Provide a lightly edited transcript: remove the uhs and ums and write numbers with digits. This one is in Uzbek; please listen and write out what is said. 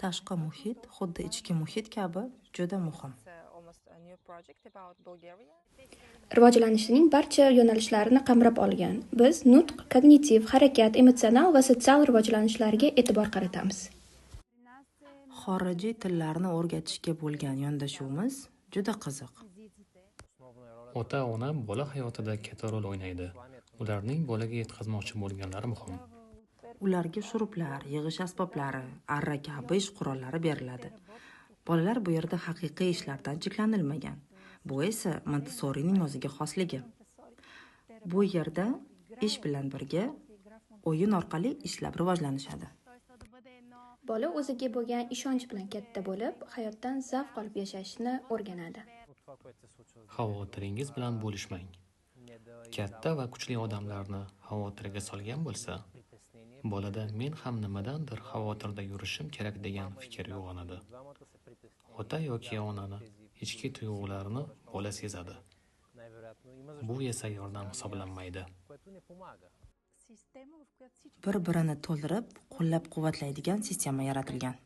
Tashqi muhit xuddi ichki muhit kabi juda muhim. Rivojlanishning barcha yo'nalishlarini qamrab olgan. Biz nutq, kognitiv, harakat, emotsional va sotsial rivojlanishlarga e'tibor qaratamiz. Xorijiy tillarni o'rgatishga bo'lgan yondashuvimiz juda qiziq. Ota-ona bola hayotida katta rol o'ynaydi. Ularning bolaga yetkazmoqchi bo'lganlari muhim. Ularga shuruplar, yig'ish asboblari, arra kabi ish qurollari beriladi. Bolalar bu yerda haqiqiy ishlardan cheklanilmagan. Bu esa Montessorining o'ziga xosligi. Bu yerda ish bilan birga o'yin orqali ishlab rivojlanishadi. Bola o'ziga bo'lgan ishonch bilan katta bo'lib, hayotdan zavq olib yashashni o'rganadi. Xavotiringiz bilan bo'lishmang. Katta va kuchli odamlarni xavotirga solgan bo'lsa, bolada men ham nimadandir xavotirda yurishim kerak degan fikr uyg'onadi. Ota yoki onani ichki tuyg'ularini bola sezadi. Bu esa yordam hisoblanmaydi. Bir-birini to'ldirib, qo'llab-quvvatlaydigan sistema yaratilgan.